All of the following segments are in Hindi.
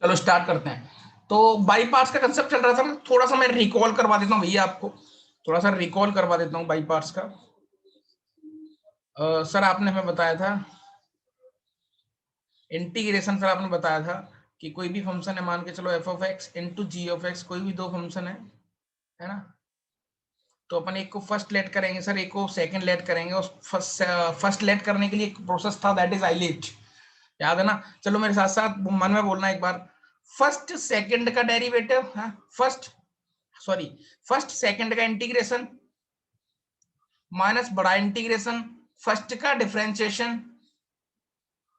चलो स्टार्ट करते हैं। तो बाई पार्ट्स का कंसेप्ट चल रहा था ना, थोड़ा सा मैं रिकॉल करवा देता हूँ भैया आपको, थोड़ा सा रिकॉल करवा देता हूँ बाई पार्ट्स का। सर आपने हमें बताया था इंटीग्रेशन, सर आपने बताया था कि कोई भी फंक्शन है, मान के चलो f of x into g of x, कोई भी दो फंक्शन है ना। तो अपन एक को फर्स्ट लेट करेंगे सर, एक को सेकंड लेट करेंगे, और फर्स्ट लेट करने के लिए एक प्रोसेस था, दैट इज आइलेट, याद है ना। चलो मेरे साथ साथ मन में बोलना एक बार, फर्स्ट सेकंड का डेरिवेटिव, हाँ फर्स्ट सेकंड का इंटीग्रेशन माइनस बड़ा इंटीग्रेशन फर्स्ट का डिफरेंशिएशन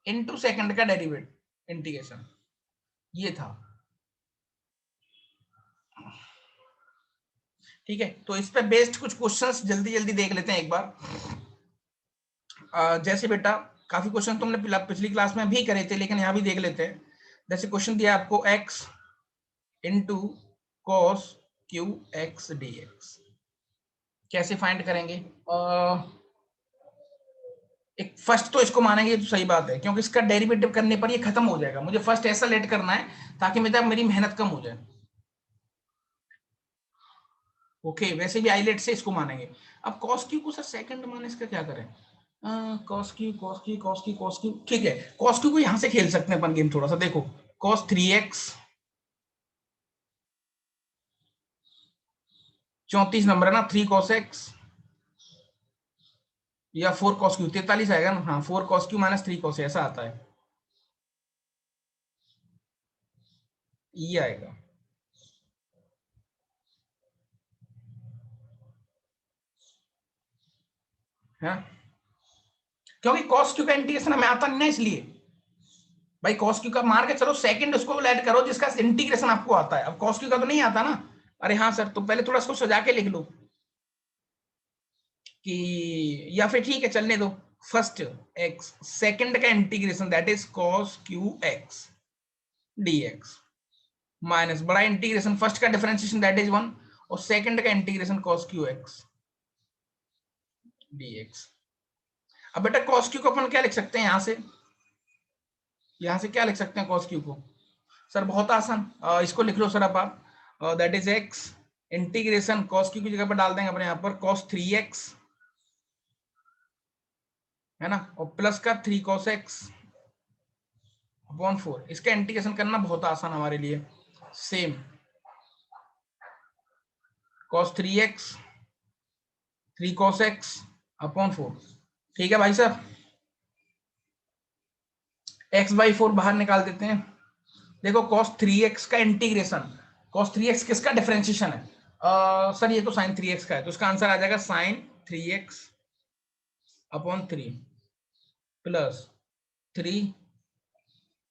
इनटू सेकंड का डेरिवेटिव इंटीग्रेशन, ये था। ठीक है, तो इस पे बेस्ड कुछ क्वेश्चंस जल्दी जल्दी देख लेते हैं एक बार। जैसे बेटा काफी क्वेश्चन तुमने पिछली क्लास में भी करे थे, लेकिन यहां भी देख लेते हैं। जैसे क्वेश्चन दिया आपको x into cos q x d x, कैसे फाइंड करेंगे। एक फर्स्ट तो इसको मानेंगे तो सही बात है, क्योंकि इसका डेरिवेटिव करने पर ये खत्म हो जाएगा। मुझे फर्स्ट ऐसा लेट करना है ताकि मेरी मेहनत कम हो जाए। ओके, वैसे भी आईलेट से इसको मानेंगे। अब कॉस क्यू को सर सेकंड माने, इसका क्या करें। कॉस क्यू ठीक है, कॉस क्यू को यहां से खेल सकते हैं अपन गेम थोड़ा सा। देखो कॉस 3x, 34 नंबर है ना, 3 कॉस एक्स या 4 कॉस क्यू, 43 आएगा ना, हाँ 4 कॉस क्यू माइनस 3 कॉस, ऐसा आता है, ये आएगा। है क्योंकि कॉस क्यू का इंटीग्रेशन हमें आता नहीं ना, इसलिए भाई कॉस क्यू का मार के चलो सेकंड उसको ऐड करो जिसका इंटीग्रेशन आपको आता है। अब कॉस क्यू का तो नहीं आता ना। अरे हाँ सर, तो पहले थोड़ा इसको सजा के लिख लो कि, या फिर ठीक है चलने दो, फर्स्ट एक्स सेकंड का integration that is cos q x dx minus बड़ा इंटीग्रेशन फर्स्ट का डिफरेंशिएशन दैट इज 1, और सेकंड का integration cos q x dx. अब बेटा कॉस क्यू को अपन क्या लिख सकते हैं, यहां से क्या लिख सकते हैं कॉस क्यू को। सर बहुत आसान, इसको लिख लो सर आप, that is x integration cos Q की जगह पर डाल देंगे अपने यहाँ पर कॉस 3x, है ना, और प्लस का 3 कॉस एक्स अपॉन 4। इसका इंटीग्रेशन करना बहुत आसान हमारे लिए। Same cos 3x 3 cos x upon 4। ठीक है भाई साहब, x बाई 4 बाहर निकाल देते हैं। देखो cos 3x का इंटीग्रेशन, cos 3x किसका डिफरेंशिएशन है, सर ये तो sin 3x का है, तो इसका आंसर आ जाएगा sin 3x upon 3 plus 3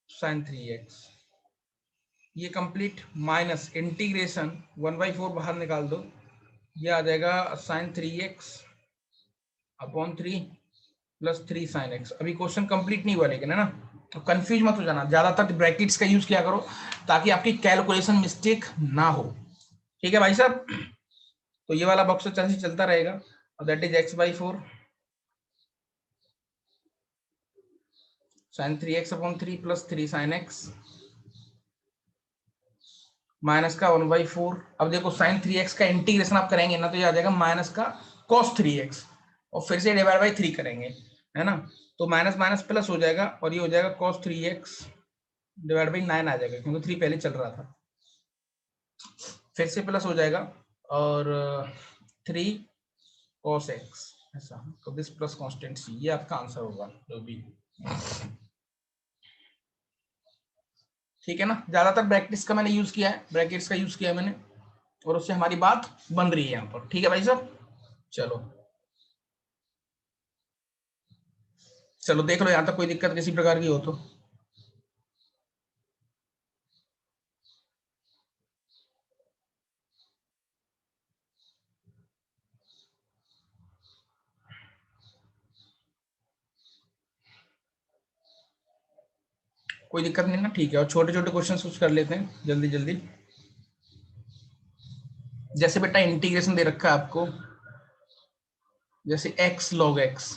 sin 3x, ये कंप्लीट माइनस इंटीग्रेशन 1/4 बाहर निकाल दो, ये आ जाएगा sin 3x upon 3 plus 3 sin x। अभी क्वेश्चन कंप्लीट नहीं हुआ लेकिन, है ना, तो कंफ्यूज मत हो जाना, ज्यादातर ब्रैकेट्स का यूज किया करो ताकि आपकी कैलकुलेशन मिस्टेक ना हो। ठीक है भाई साहब, तो ये वाला बॉक्स चलता रहेगा, और that is x/4 sin 3x upon 3 plus 3 sin x minus का 1/4। अब देखो sin 3x का इंटीग्रेशन आप करेंगे ना, तो ये आ जाएगा माइनस का cos 3x, और फिर से डिवाइड बाई 3 करेंगे, है ना, तो माइनस माइनस प्लस हो जाएगा, और ये हो जाएगा cos 3x डिवाइड बाई 9 आ जाएगा, क्योंकि 3 पहले चल रहा था, फिर से प्लस हो जाएगा, और 3 cos x, ऐसा, तो दिस प्लस कांस्टेंट सी, ये आपका आंसर होगा जो भी। ठीक है ना, ज्यादातर ब्रैकेट्स का मैंने यूज किया है, ब्रैकेट्स का यूज किया है मैंने, और उससे हमारी बात बन रही है यहाँ पर। ठीक है भाई साहब, चलो चलो देख लो यहाँ तक, कोई दिक्कत किसी प्रकार की हो तो। कोई दिक्कत नहीं ना, ठीक है, और छोटे छोटे क्वेश्चन कुछ कर लेते हैं जल्दी जल्दी। जैसे बेटा इंटीग्रेशन दे रखा है आपको, जैसे x log x,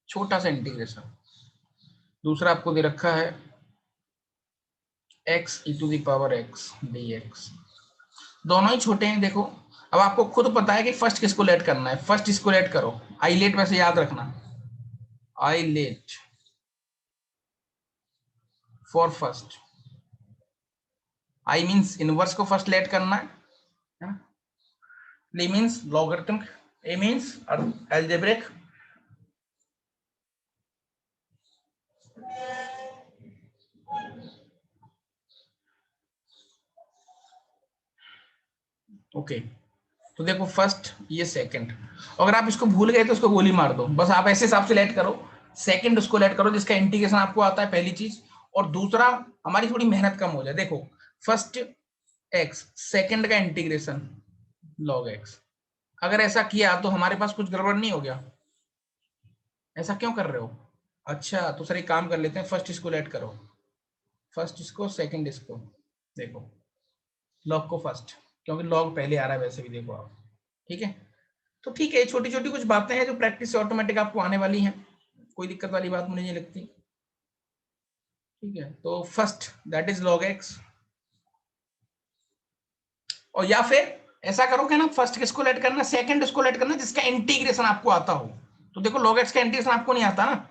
छोटा सा इंटीग्रेशन। दूसरा आपको दे रखा है x e to the power x d x, दोनों ही छोटे हैं। देखो अब आपको खुद पता है कि फर्स्ट किसको लेट करना है, फर्स्ट इसको लेट करो। आई लेट वैसे याद रखना, I let for first, I means inverse को फर्स्ट लेट करना है, ली मीन्स लॉगरिथमिक, ए मीन्स अलजेब्रिक, ओके। तो देखो फर्स्ट ये सेकंड, अगर आप इसको भूल गए तो उसको गोली मार दो, बस आप ऐसे हिसाब से लेट करो। सेकंड उसको लेट करो जिसका इंटीग्रेशन आपको आता है, पहली चीज। और दूसरा, हमारी थोड़ी मेहनत कम हो जाए, देखो फर्स्ट एक्स, सेकंड का इंटीग्रेशन लॉग एक्स। अगर ऐसा किया तो हमारे पास कुछ गड़बड़ नहीं हो गया? ऐसा क्यों कर रहे हो? अच्छा तो सर एक काम कर लेते हैं, फर्स्ट इसको लेट करो, फर्स्ट इसको सेकंड इसको, देखो लॉग को फर्स्ट, क्योंकि लॉग पहले आ रहा है वैसे भी, देखो आप, ठीक है। तो ठीक है, छोटी छोटी कुछ बातें हैं जो प्रैक्टिस से ऑटोमेटिक आपको आने वाली हैं, कोई दिक्कत वाली बात मुझे नहीं लगती, ठीक है। तो first that is log x, और या फिर ऐसा करोगे ना, फर्स्ट किसको लेट करना, सेकंड उसको लेट करना जिसका इंटीग्रेशन आपको आता हो। तो देखो log x का इंटीग्रेशन आपको नहीं आता ना,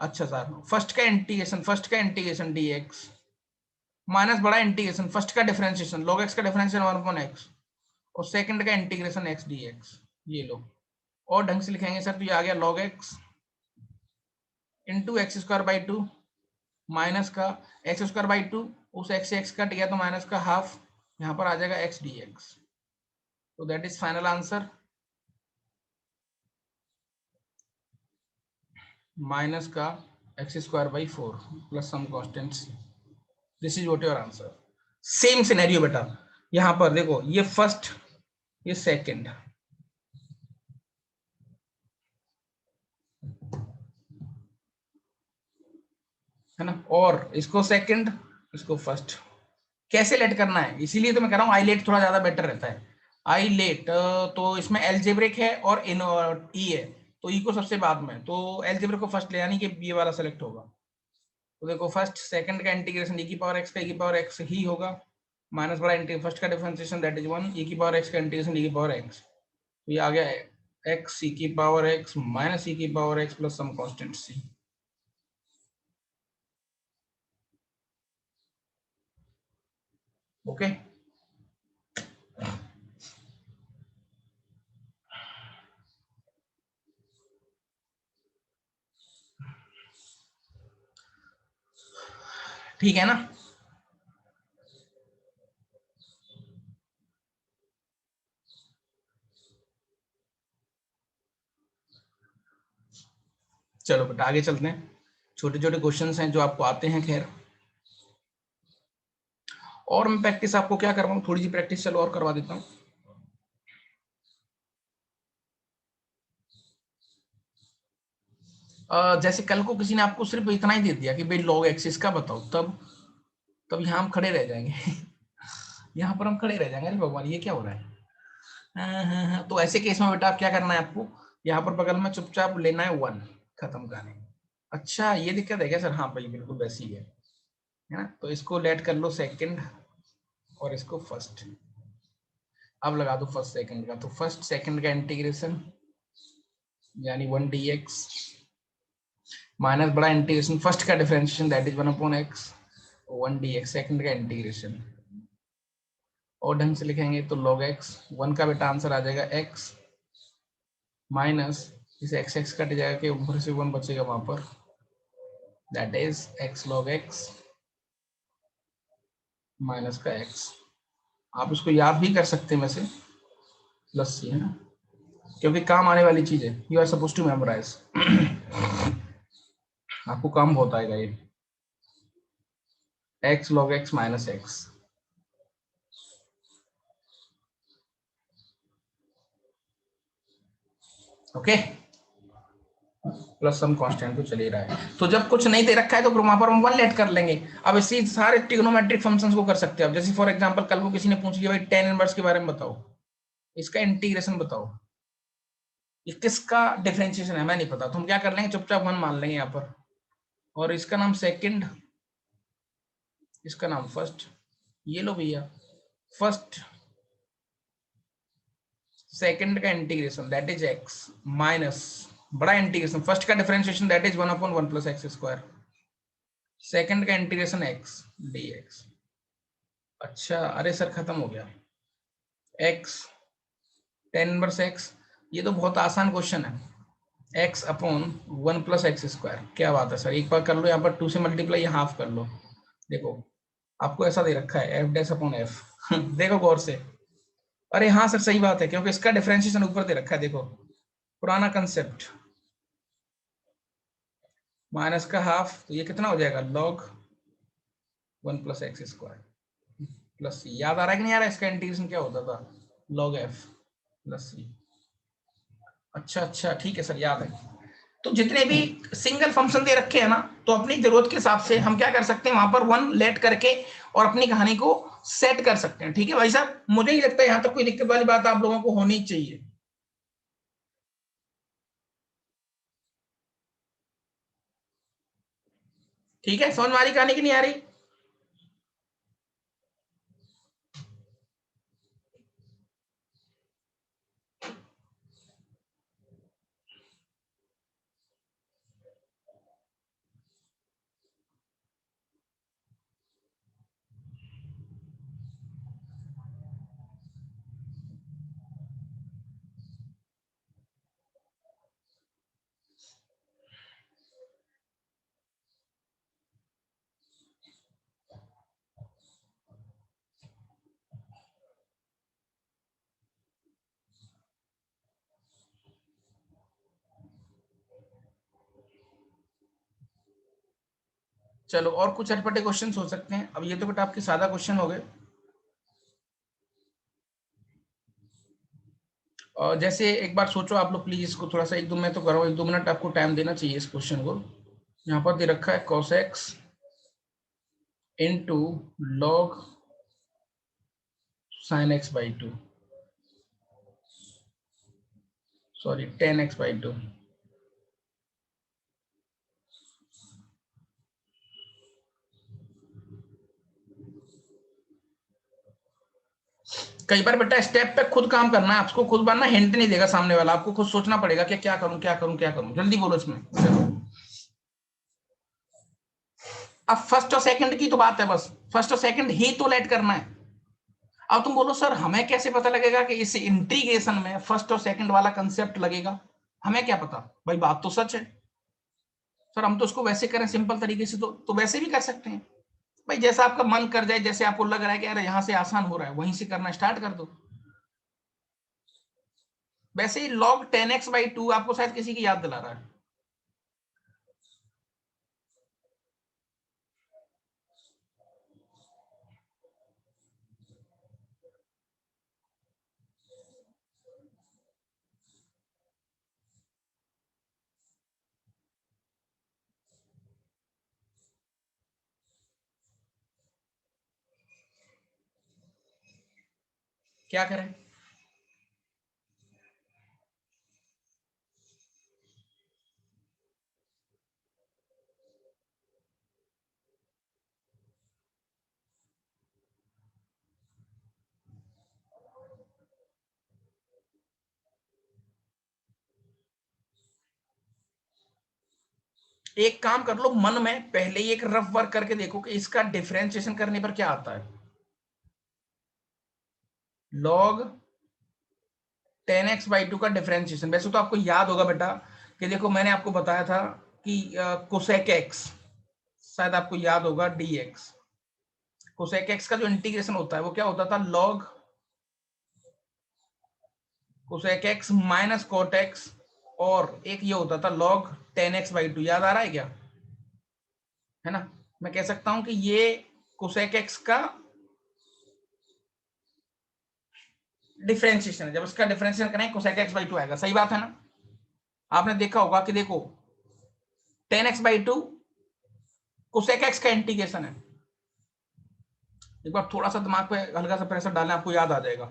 अच्छा सर फर्स्ट का इंटीग्रेशन dx माइनस बड़ा इंटीग्रेशन फर्स्ट का डिफरेंशिएशन log x का डिफरेंशिएशन 1/x, और सेकंड का इंटीग्रेशन x dx, ये लो। और ढंग से लिखेंगे सर तो ये आ गया log x into x square by two, minus का एक्स स्क्वायर बाई टू, उस एक्स से एक्स कट गया तो माइनस का हाफ, यहाँ पर आ जाएगा एक्स डी एक्स। तो that is final answer, minus का x square by four plus some constants, this is what your answer. Same scenario बेटा, यहाँ पर देखो ये फर्स्ट ये सेकंड है ना, और इसको सेकंड इसको फर्स्ट, कैसे लेट करना है, इसीलिए तो मैं कह रहा हूँ आई लेट थोड़ा ज्यादा बेटर रहता है। आई लेट तो इसमें एल्जेब्रिक है और इन ई है, तो ई को सबसे बाद में, तो एल्जेब्रिक को फर्स्ट ले, यानी कि ये वाला सेलेक्ट होगा। तो देखो फर्स्ट सेकंड का इंटीग्रेशन ई की पावर एक्स का ई की पावर एक्स ही होगा, माइनस बड़ा इंटीग्रेशन फर्स्ट का डिफरेंशिएशन दैट इज वन, ई की पावर एक्स का इंटीग्रेशन ई की पावर एक्स, तो ये आ गया एक्स ई की पावर एक्स माइनस ई की power x plus some constant C. Okay ठीक है ना। चलो बेटा आगे चलते हैं, छोटे छोटे क्वेश्चंस हैं जो आपको आते हैं, खैर। और मैं प्रैक्टिस आपको क्या करवाऊँ, थोड़ी सी प्रैक्टिस चलो और करवा देता हूँ। जैसे कल को किसी ने आपको सिर्फ इतना ही दे दिया कि भाई लॉग एक्सिस का बताओ, तब तब यहाँ हम खड़े रह जाएंगे यहाँ पर हम खड़े रह जाएंगे, अरे भगवान ये क्या हो रहा है। हाँ। तो ऐसे केस में बेटा आप क्या करना है, आपको यहाँ पर बगल में चुपचाप लेना है वन, खत्म कहानी। अच्छा ये दिक्कत है क्या सर, हाँ भाई बिल्कुल वैसी है ना। तो इसको लेट कर लो सेकंड और इसको फर्स्ट, अब लगा दो फर्स्ट सेकंड का, तो फर्स्ट सेकंड का इंटीग्रेशन यानी वन डी एक्स माइनस बड़ा इंटीग्रेशन फर्स्ट का differentiation that is one upon x, one D x second का इंटीग्रेशन, और ढंग से लिखेंगे तो log x, वन का बेटा आंसर आ जाएगा x माइनस इसे एक्स एक्स कट जाएगा कि ऊपर से वन बचेगा वहां पर, that is x log x minus का x। आप इसको याद भी कर सकते हैं वैसे, प्लस सी है ना, क्योंकि काम आने वाली चीज है, you are suppose to memorize आपको काम बहुत आएगा ये, x log x minus x, okay, plus some constant तो चल ही रहा है। तो जब कुछ नहीं दे रखा है तो वहां पर हम वन लेट कर लेंगे। अब इसी सारे ट्रिग्नोमेट्रिक फंक्शंस को कर सकते हैं आप, जैसे फॉर एग्जांपल कल को किसी ने पूछ लिया भाई टेन इनवर्स के बारे में बताओ, इसका इंटीग्रेशन बताओ, ये किसका डिफरेंशिएशन है मैं नहीं पता, तो हम क्या कर लेंगे चुपचाप वन मान लेंगे यहाँ पर, और इसका नाम सेकंड इसका नाम फर्स्ट, ये लो भैया फर्स्ट सेकंड का integration that is x minus बड़ा इंटीग्रेशन फर्स्ट का differentiation that is 1/1 plus x square, second का इंटीग्रेशन एक्स डी एक्स। अच्छा अरे सर खत्म हो गया, एक्स टेन इनवर्स एक्स, ये तो बहुत आसान क्वेश्चन है, x upon 1 plus x square. क्या बात है सर, एक बार कर लो, यहाँ पर 2 से मल्टीप्लाई हाफ कर लो। देखो आपको ऐसा दे रखा है एफ डैश अपॉन एफ देखो गौर से, अरे हाँ सर सही बात है, क्योंकि इसका डिफरेंशिएशन ऊपर दे रखा है, देखो पुराना कंसेप्ट, माइनस का हाफ, तो ये कितना हो जाएगा log 1 plus x square plus C. याद आ रहा है कि नहीं आ रहा है, इसका इंटीग्रेशन क्या होता था, लॉग एफ प्लस सी। अच्छा अच्छा ठीक है सर याद है। तो जितने भी सिंगल फंक्शन दे रखे हैं ना, तो अपनी जरूरत के हिसाब से हम क्या कर सकते हैं, वहां पर वन लेट करके और अपनी कहानी को सेट कर सकते हैं। ठीक है भाई साहब, मुझे ही लगता है यहां तक कोई दिक्कत वाली बात आप लोगों को होनी चाहिए। ठीक है, समझ में आ रही कहानी की नहीं आ रही? चलो और कुछ अटपटे क्वेश्चन हो सकते हैं। अब ये तो बेटा आपके सादा क्वेश्चन हो गए। और जैसे एक बार सोचो आप लोग प्लीज, इसको थोड़ा सा एक दो, मैं तो कर रहा हूँ, 1-2 मिनट आपको टाइम देना चाहिए इस क्वेश्चन को। यहाँ पर दे रखा है cos x into log sin x by 2, sorry tan x by 2। कई बार बेटा स्टेप पे खुद काम करना है, आपको खुद बनना, हिंट नहीं देगा सामने वाला, आपको खुद सोचना पड़ेगा कि क्या करूं क्या करूं क्या करूं। जल्दी बोलो इसमें। अब फर्स्ट और सेकंड की तो बात है, बस फर्स्ट और सेकंड ही तो लेट करना है। अब तुम बोलो सर हमें कैसे पता लगेगा कि इस इंटीग्रेशन में फर्स्ट और सेकंड वाला कंसेप्ट लगेगा, हमें क्या पता भाई, बात तो सच है। सर हम तो उसको वैसे करें सिंपल तरीके से, तो वैसे भी कर सकते हैं भाई, जैसा आपका मन कर जाए, जैसे आपको लग रहा है कि यार यहाँ से आसान हो रहा है, वहीं से करना स्टार्ट कर दो। वैसे ही log 10x/2 आपको शायद किसी की याद दिला रहा है। क्या करें? एक काम कर लो, मन में पहले ही एक रफ वर्क करके देखो कि इसका डिफरेंशिएशन करने पर क्या आता है। log 10x/2 का डिफरेंशिएशन, वैसे तो आपको याद होगा बेटा कि देखो मैंने आपको बताया था कि कोसेक एक्स, शायद आपको याद होगा dx, कोसेक एक्स का जो इंटीग्रेशन होता है वो क्या होता था, log cosec x minus cot x, और एक ये होता था log 10x/2। याद आ रहा है क्या? है ना, मैं कह सकता हूं कि ये कोसेक एक्स का डिफरेंशिएशन है, जब इसका डिफरेंशिएशन करें कोसेक x/2 आएगा। सही बात है ना? आपने देखा होगा कि देखो 10x/2 कोसेक एक्स का इंटीग्रेशन है। एक बार थोड़ा सा दिमाग पे हल्का सा प्रेशर डालें, आपको याद आ जाएगा।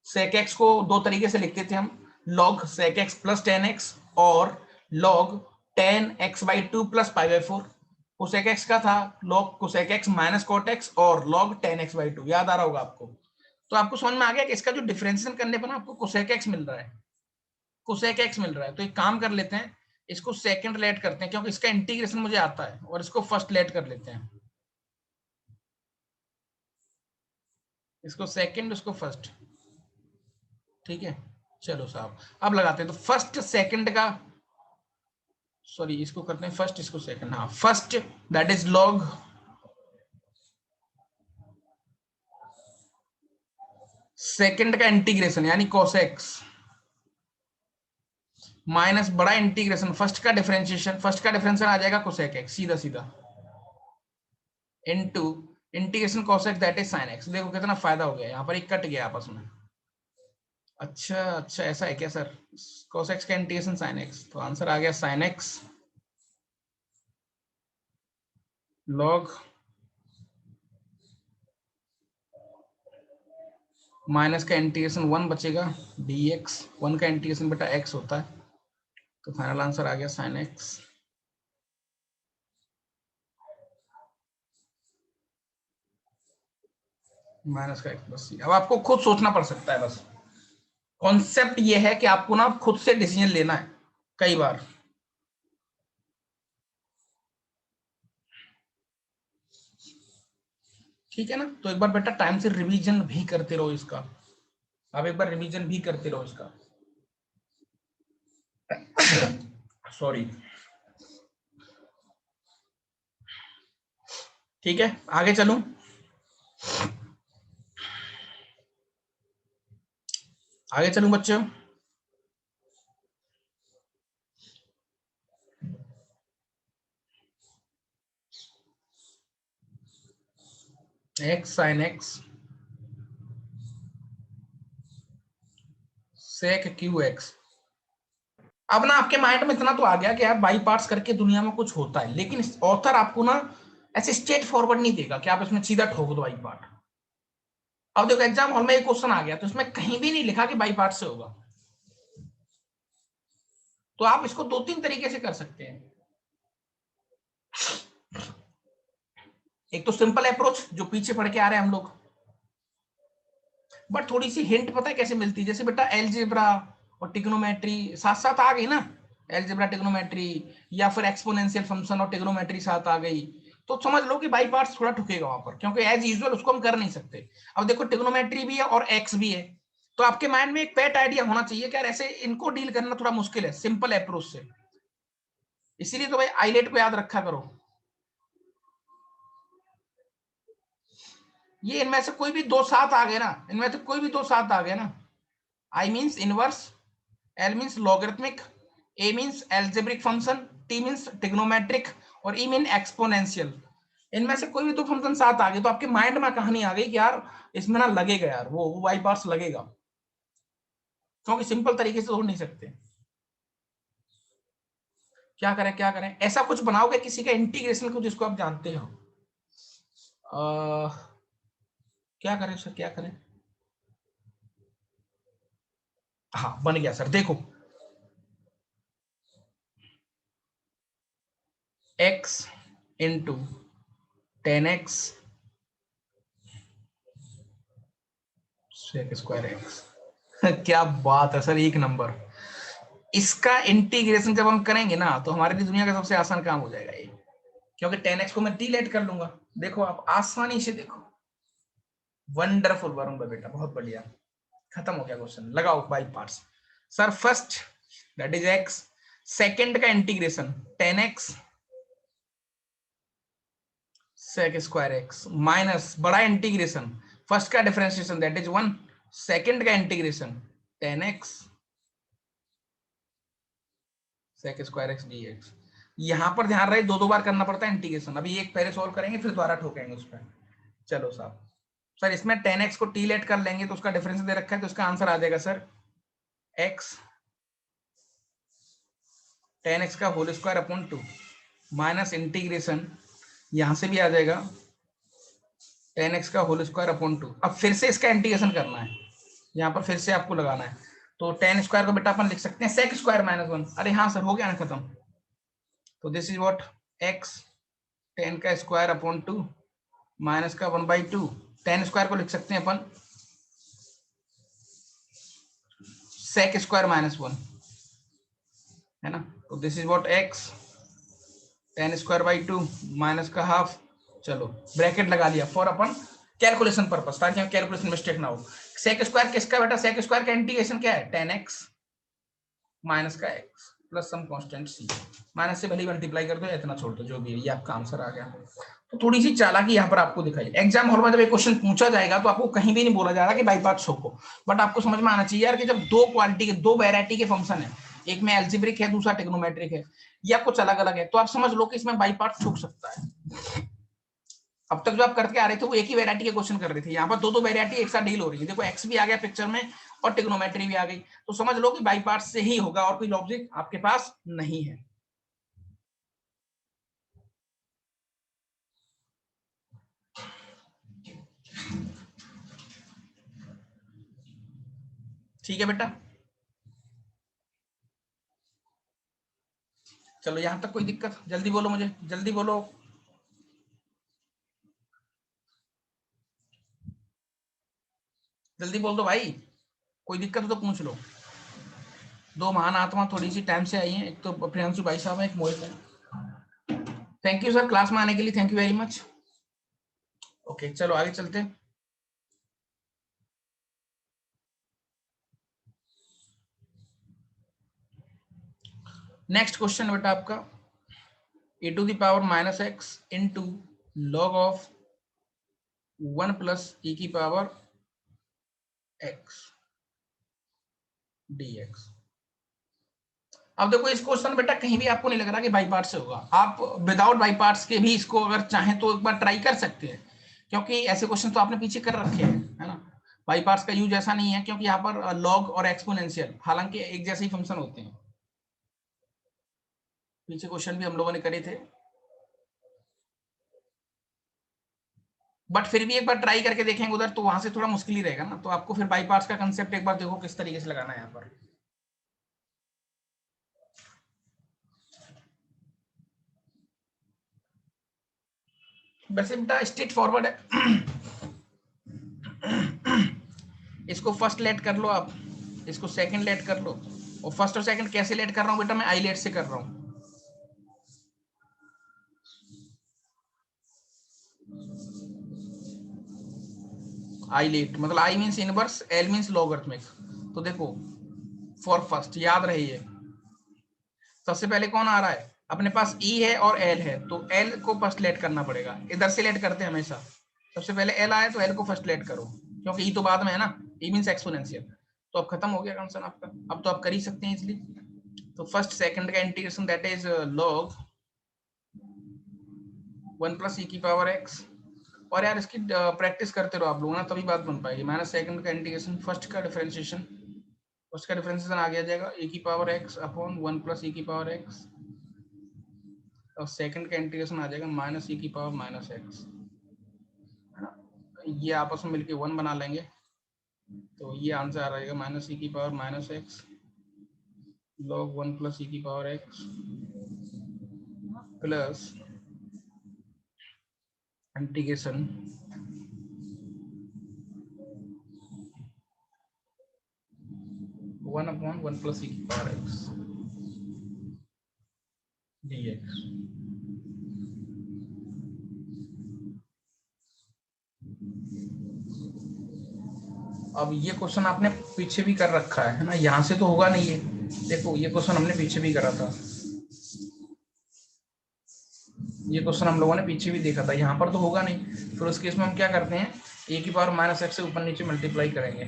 सेक एक्स को दो तरीके से लिखते थे हम, log सेक एक्स प्लस 10x और log 10x/2 plus pi by 4। Cosec x का था log cosec x minus cot x और log ten x by two, याद आ रहा होगा आपको। तो आपको समझ में आ गया कि इसका जो डिफरेंशिएशन करने पर ना आपको कोसेक एक्स मिल रहा है, कोसेक एक्स मिल रहा है। तो एक काम कर लेते हैं, इसको सेकंड लेट करते हैं क्योंकि इसका इंटीग्रेशन मुझे आता है, और इसको फर्स्ट लेट कर लेते हैं, इसको सेकंड उसको फर्स्ट। ठीक है, चलो साहब अब लगाते हैं। तो फर्स्ट सेकंड का, सॉरी इसको करते हैं फर्स्ट, इसको सेकंड। हाँ, first that is log second का इंटीग्रेशन यानी कोसेक्स माइनस बड़ा इंटीग्रेशन फर्स्ट का डिफरेंशिएशन, फर्स्ट का डिफरेंशिएशन आ जाएगा कोसेक एक्स सीधा सीधा into integration cosec that is sine x. देखो कितना फायदा हो गया, यहाँ पर एक कट गया आपस में। अच्छा अच्छा, ऐसा है क्या सर? कोसेक्स का इंटीग्रेशन साइन एक्स, तो आंसर आ गया साइन एक्स लॉग माइनस का इंटीग्रेशन वन बचेगा डी एक्स, वन का इंटीग्रेशन बेटा एक्स होता है, तो फाइनल आंसर आ गया साइन एक्स। माइनस का एक्स बस। अब आपको खुद सोचना पड़ सकता है, बस कॉन्सेप्ट ये है कि आपको ना खुद से डिसीजन लेना है कई बार। ठीक है ना, तो एक बार बेटा टाइम से रिवीजन भी करते रहो इसका, आप एक बार रिवीजन भी करते रहो इसका। सॉरी। ठीक है, आगे चलूं। आगे चलूं बच्चों। X sine x sec q x. अब ना आपके माइंड में इतना तो आ गया कि यार बाई पार्ट्स करके दुनिया में कुछ होता है, लेकिन ऑथर आपको ना ऐसे स्ट्रेट फॉरवर्ड नहीं देगा कि आप इसमें सीधा ठोक दो बाई पार्ट। अब देखो एग्जाम हॉल में एक क्वेश्चन आ गया तो इसमें कहीं भी नहीं लिखा कि बाई पार्ट से होगा, तो आप इसको दो तीन तरीके से कर सकते हैं। एक तो सिंपल अप्रोच जो पीछे पढ़ के आ रहे हैं हम लोग, बट थोड़ी सी हिंट पता है कैसे मिलती है, जैसे बेटा एलजेब्रा और ट्रिग्नोमेट्री साथ साथ आ गई ना, एलजेब्रा ट्रिग्नोमेट्री, या फिर एक्सपोनेंशियल फंक्शन और ट्रिग्नोमेट्री साथ आ गई, तो समझ लो कि बाई पार्ट्स थोड़ा ठुकेगा वहां पर, क्योंकि एज यूजुअल उसको हम कर नहीं सकते। अब देखो ट्रिग्नोमेट्री भी है और एक्स भी है, तो आपके माइंड में एक पेट आइडिया होना चाहिए कि यार ऐसे इनको डील करना थोड़ा मुश्किल है सिंपल अप्रोच से। इसीलिए तो भाई आईलेट को याद रखा करो। ये इनमें से कोई भी दो साथ आ गए ना, इनमें से कोई भी दो साथ आ गए ना, I means inverse, L means logarithmic, A means algebraic function, T means trigonometric और ई मीन एक्सपोनेंशियल। इनमें से कोई भी दो फंक्शन साथ आ गए तो आपके माइंड में कहानी आ गई कि यार इसमें ना लगेगा यार वो वाई पार्ट्स लगेगा, क्योंकि सिंपल तरीके से छोड़ नहीं सकते। क्या करें क्या करें, ऐसा कुछ बनाओगे किसी का इंटीग्रेशन को जिसको आप जानते हो। क्या करें सर क्या करें। हाँ बन गया सर, देखो x into ten x square x. क्या बात है सर, एक नंबर। इसका इंटीग्रेशन जब हम करेंगे ना तो हमारे लिए दुनिया का सबसे आसान काम हो जाएगा ये, क्योंकि टेन एक्स को मैं टी लेट कर लूंगा। देखो आप आसानी से देखो, वंडरफुल वरुण बेटा, बहुत बढ़िया। खत्म हो गया क्वेश्चन, लगाओ by parts. Sir first that is x, second का integration ten x sec square x minus बड़ा इंटीग्रेशन फर्स्ट का differentiation that is one, second का integration ten x sec square x d x. यहां पर ध्यान रहे दो दो बार करना पड़ता है इंटीग्रेशन, अभी एक पहले सॉल्व करेंगे फिर दोबारा ठोकेंगे उस पर। चलो साहब, सर इसमें टेन एक्स को टी लेट कर लेंगे तो उसका डिफरेंस दे रखा है, तो उसका आंसर आ जाएगा सर एक्स टेन एक्स का whole square upon two minus integration, यहां से भी आ जाएगा टेन एक्स का होल स्क्वायर अपॉन टू। अब फिर से इसका इंटीग्रेशन करना है, यहाँ पर फिर से आपको लगाना है, तो टेन स्क्वायर को बेटा अपन लिख सकते हैं सेक स्क्वायर माइनस वन। अरे हाँ सर हो गया ना खत्म। तो दिस इज व्हाट एक्स 10 का स्क्वायर अपॉन 2 माइनस का 1/2। 10 स्क्वायर को लिख सकते हैं अपन sec स्क्वायर -1 है ना। तो this is what x 10 square by 2 minus का हाफ। चलो ब्रैकेट लगा लिया फॉर अपन कैलकुलेशन पर्पस, ताकि हम कैलकुलेशन मिस्टेक ना हो। सेक स्क्वायर किसका बेटा, सेक स्क्वायर का इंटीग्रेशन क्या है 10x माइनस का x plus some constant c। Minus से भले मल्टीप्लाई कर दो, इतना छोड़ दो, जो भी है, ये आपका आंसर आ गया। तो थोड़ी सी चालाकी यहाँ पर आपको दिखाई। एग्जाम हॉल में जब एक क्वेश्चन पूछा जाएगा तो आपको कहीं भी नहीं बोला जा रहा कि बाई पार्ट शो को, बट आपको समझ में आना चाहिए यार कि जब दो क्वालिटी के, दो वैरायटी के फंक्शन है, एक में एल्जेब्रिक है दूसरा ट्रिग्नोमेट्रिक है, ये आपको अलग अलग है, तो आप समझ लो कि इसमें बाई पार्ट छूट सकता है। अब तक जो आप करके आ रहे थे वो एक ही वैरायटी के क्वेश्चन कर रहे थे, यहाँ पर दो दो वैरायटी एक साथ डील हो रही है। देखो एक्स भी आ गया पिक्चर में और ट्रिग्नोमेट्री भी आ गई, तो समझ लो कि बाई पार्ट से ही होगा और कोई लॉजिक आपके पास नहीं है। ठीक है बेटा, चलो यहां तक कोई दिक्कत, जल्दी बोलो मुझे, जल्दी बोलो। जल्दी बोल दो भाई, कोई दिक्कत हो तो पूछ लो। दो महान आत्मा थोड़ी सी टाइम से आई हैं, एक तो प्रियांशु भाई साहब है, एक मोहित है। थैंक यू सर क्लास में आने के लिए, thank you very much. Okay चलो आगे चलते हैं। नेक्स्ट क्वेश्चन बेटा आपका e to the power -x into log of 1 plus e की पावर x dx। अब देखो इस क्वेश्चन बेटा कहीं भी आपको नहीं लग रहा कि बाई पार्ट से होगा। आप विदाउट बाई पार्ट्स के भी इसको अगर चाहें तो एक बार ट्राई कर सकते हैं, क्योंकि ऐसे क्वेश्चन तो आपने पीछे कर रखे हैं, है ना। बाई पार्ट्स का यूज ऐसा नहीं है, क्योंकि यहाँ पर लॉग और एक्सपोनेंशियल हालांकि एक जैसे ही फंक्शन होते हैं। पीछे क्वेश्चन भी हम लोगों ने करे थे, बट फिर भी एक बार ट्राई करके देखेंगे उधर, तो वहां से थोड़ा मुश्किल ही रहेगा ना। तो आपको फिर बाई पार्ट्स का कंसेप्ट एक बार देखो किस तरीके से लगाना है यहाँ पर। वैसे बेटा स्ट्रेट फॉरवर्ड है। इसको फर्स्ट लेट कर लो आप, इसको सेकंड लेट कर लो। और फर्स्ट और सेकंड कैसे लेट कर रहा हूँ बेटा, मैं आई लेट से कर रहा हूँ। आई लेट मतलब I means inverse, L means logarithmic. तो देखो फॉर फर्स्ट याद रहिए, सबसे पहले कौन आ रहा है, अपने पास ई है और एल है, तो एल को फर्स्ट लेट करना पड़ेगा। इधर से लेट करते हैं हमेशा, सबसे पहले एल आया तो एल को फर्स्ट लेट करो, क्योंकि ई तो बाद में है ना, ई मीन्स एक्सपोनेंशियल। तो अब खत्म हो गया कंसेप्ट आपका, अब तो आप कर ही सकते हैं इजिली। तो फर्स्ट सेकंड का integration that is log 1 plus e की पावर एक्स। और यार इसकी प्रैक्टिस करते रहो आप लोग ना, तभी बात बन पाएगी। माइनस सेकंड का इंटीग्रेशन, फर्स्ट का डिफरेंशिएशन, फर्स्ट का डिफरेंशिएशन आगे आ जाएगा e की power x upon 1 plus e की पावर x, और सेकंड का इंटीग्रेशन आ जाएगा माइनस e की पावर माइनस x, है ना। ये आपस में मिलके 1 बना लेंगे, तो ये आंसर आ रहेगा माइनस e की power minus x log 1 plus e की power x plus integration 1 upon 1 plus e की पावर x dx। अब ये क्वेश्चन आपने पीछे भी कर रखा है ना, यहाँ से तो होगा नहीं ये। देखो ये क्वेश्चन हमने पीछे भी करा था, ये क्वेश्चन हम लोगों ने पीछे भी देखा था, यहाँ पर तो होगा नहीं। फिर उस केस में हम क्या करते हैं, ए की पावर माइनस एक्स से ऊपर नीचे मल्टीप्लाई करेंगे।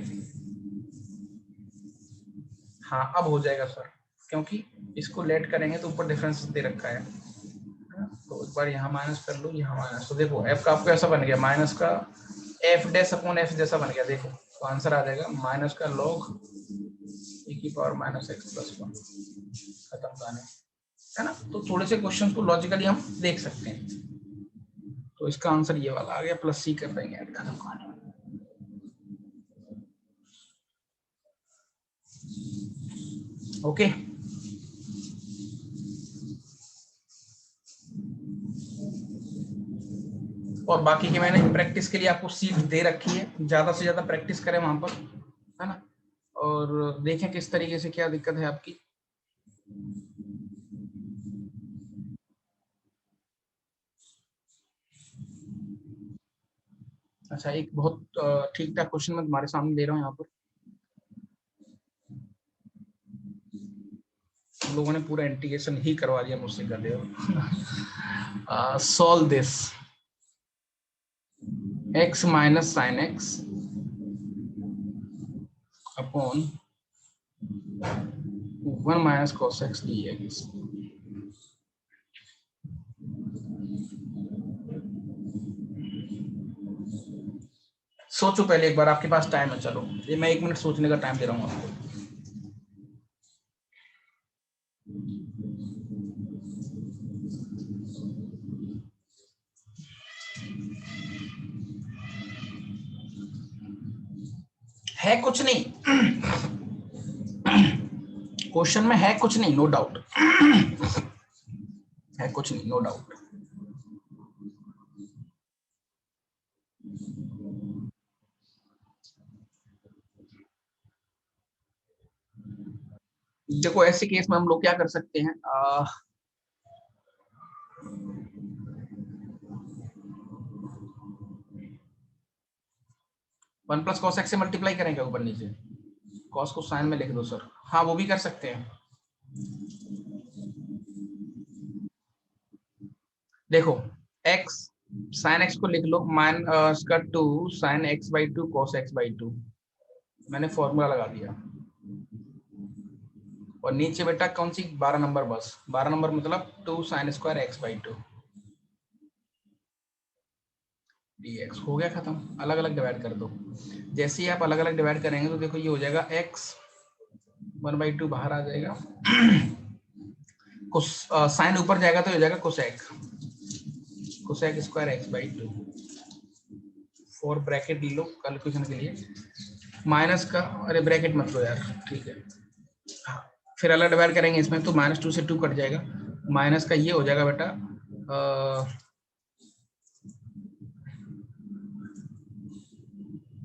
हाँ अब हो जाएगा सर, क्योंकि इसको लेट करेंगे तो ऊपर डिफरेंस दे रखा है। तो एक बार यहाँ माइनस कर लो, यहाँ माइनस, तो देखो एफ का आपको ऐसा बन गया, माइनस का एफ डैश अपॉन एफ जैसा बन गया। देखो तो आंसर आ जाएगा माइनस का लॉग ए की पावर माइनस एक्स प्लस 1। खत्म कहानी, है ना। तो थोड़े से क्वेश्चन को लॉजिकली हम देख सकते हैं। तो इसका आंसर ये वाला आ गया, प्लस सी कर देंगे, खत्म कहानी। ओके और बाकी की मैंने प्रैक्टिस के लिए आपको सीट दे रखी है, ज्यादा से ज्यादा प्रैक्टिस करें वहां पर, है ना, और देखें किस तरीके से क्या दिक्कत है आपकी। अच्छा, एक बहुत ठीक ठाक क्वेश्चन मैं तुम्हारे सामने दे रहा हूँ यहाँ पर, लोगों ने पूरा इंटीग्रेशन ही करवा दिया मुझसे कर दिया। Solve this x minus sine x upon 1 minus cos x d x. सोचो पहले एक बार, आपके पास टाइम है, चलो ये मैं 1 मिनट सोचने का टाइम दे रहा हूँ आपको। है कुछ नहीं, क्वेश्चन में है कुछ नहीं, नो डाउट है कुछ नहीं, नो डाउट। देखो ऐसे केस में हम लोग क्या कर सकते हैं, 1 प्लस कॉस एक्स से मल्टीप्लाई करेंगे ऊपर नीचे, कॉस को साइन में लिख दो सर, हाँ वो भी कर सकते हैं। देखो x साइन x को लिख लो माइनस का 2 sine x by 2 cos x by 2, मैंने फॉर्मूला लगा दिया। और नीचे बेटा कौन सी 12 नंबर, बस 12 नंबर मतलब 2 sine square x by 2 dx। हो गया खत्म, अलग अलग डिवाइड कर दो। जैसे ही आप अलग अलग डिवाइड करेंगे तो देखो ये हो जाएगा x 1/2 बाहर आ जाएगा, कुछ साइन ऊपर जाएगा तो हो जाएगा cosec, cosec square x by 2। Four bracket low calculation के लिए, माइनस का, अरे ब्रैकेट मत लो यार, ठीक है। हाँ, फिर अलग डिवाइड करेंगे इसमें तो -2 से 2 कट जाएगा, माइनस का ये हो जाएगा बेटा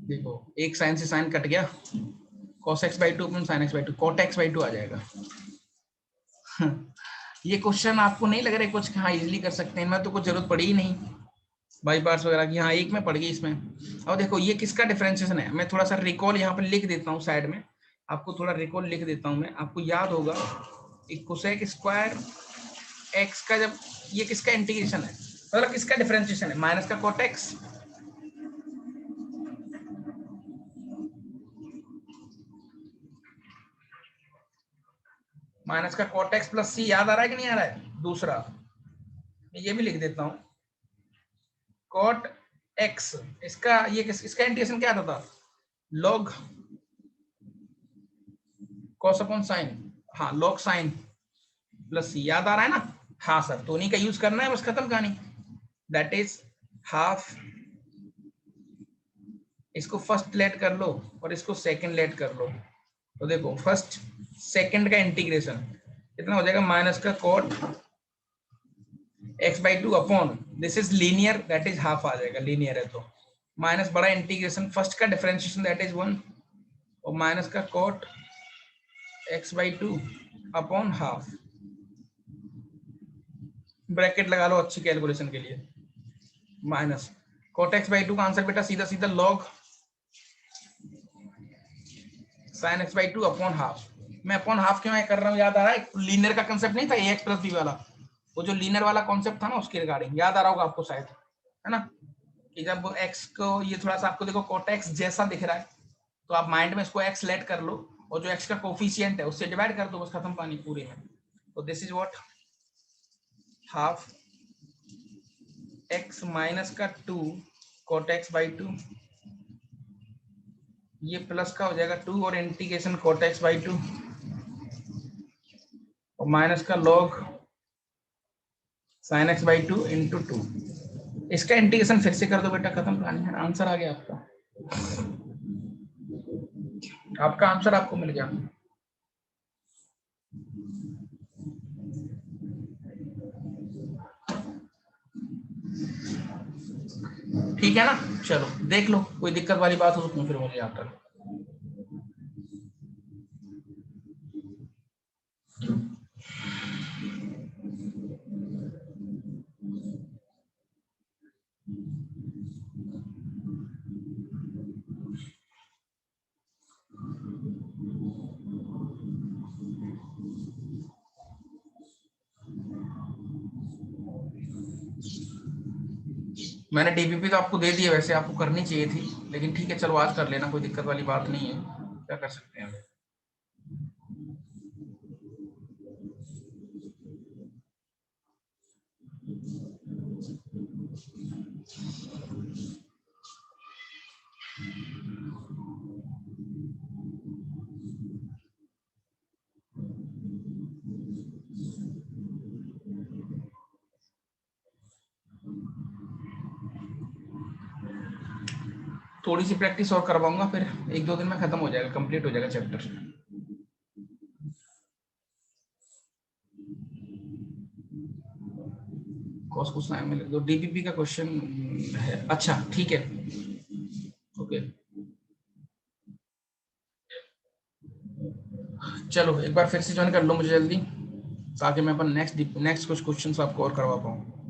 देखो एक साइन से साइन कट गया, cos x by 2 upon sin x by 2 cot x by 2 आ जाएगा। ये क्वेश्चन आपको नहीं लग रहा है कुछ, हाँ इजिली कर सकते हैं, इनमें तो कुछ जरूरत पड़ी ही नहीं बाई पार्ट्स वगैरह की, हाँ एक में पड़ गई इसमें। अब देखो ये किसका डिफरेंशिएशन है, मैं थोड़ा सा रिकॉल यहाँ पर लिख देता हूँ साइड में, आपको थोड़ा रिकॉल लिख देता हूँ मैं, आपको याद होगा एक कोसेक स्क्वायर एक्स का, जब ये किसका इंटीग्रेशन है, मतलब किसका डिफरेंशिएशन है, माइनस का cot x, माइनस का cot x प्लस c, याद आ रहा है कि नहीं आ रहा है। दूसरा ये भी लिख देता हूँ cot x, इसका ये इसका इंटीग्रेशन क्या आता था, log cos अपॉन साइन, हाँ log साइन प्लस c, याद आ रहा है ना। हाँ सर, तो उन्हीं का यूज करना है, बस खत्म कहानी। दैट इज हाफ, इसको फर्स्ट लेट कर लो और इसको सेकंड लेट कर लो, तो देखो फर्स्ट सेकंड का इंटीग्रेशन कितना हो जाएगा, माइनस का cot x by 2 upon, this is linear that is half आ जाएगा, लीनियर है तो, माइनस बड़ा इंटीग्रेशन फर्स्ट का डिफरेंशिएशन दैट इज 1, और माइनस का cot x by 2 upon half, bracket लगा लो अच्छी कैलकुलेशन के लिए, माइनस cot x बाई 2 का आंसर बेटा सीधा सीधा log sin x by 2 upon half. मैं अपॉन हाफ क्यों कर रहा हूँ, याद आ रहा है, लीनियर का कंसेप्ट नहीं था ax प्लस b वाला, वो जो लीनियर वाला कॉन्सेप्ट था ना उसके रिगार्डिंग, याद आ रहा होगा आपको शायद, है ना, कि जब x को ये थोड़ा सा आपको देखो cot x जैसा दिख रहा है, तो आप माइंड में इसको x लेट कर लो और जो x का कोफिशिएंट है उससे डिवाइड कर दो, बस खत्म पानी पूरी में। तो this is what, half x minus का 2 cot x बाई 2, ये प्लस का हो जाएगा 2 और इंटीग्रेशन cot x बाई 2 और माइनस का log sin x by 2 into 2, इसका इंटीग्रेशन फिर से कर दो बेटा, खत्म कहानी है, आंसर आ गया आपका, आपका आंसर आपको मिल गया। ठीक है ना, चलो देख लो, कोई दिक्कत वाली बात हो तो पूछ लो मुझे आफ्टर। मैंने डीबीपी तो आपको दे दी है, वैसे आपको करनी चाहिए थी, लेकिन ठीक है चलो आज कर लेना, कोई दिक्कत वाली बात नहीं है, क्या कर सकते हैं। थोड़ी सी प्रैक्टिस और करवाऊंगा, फिर एक दो दिन में खत्म हो जाएगा, कंप्लीट हो जाएगा चैप्टर। कॉस कोसाइन में लिख दो, डीबीपी का क्वेश्चन है, अच्छा ठीक है, ओके। चलो एक बार फिर से ज्वाइन कर लो मुझे जल्दी, ताकि मैं अपन नेक्स्ट कुछ क्वेश्चंस आपको और करवा पाऊँ।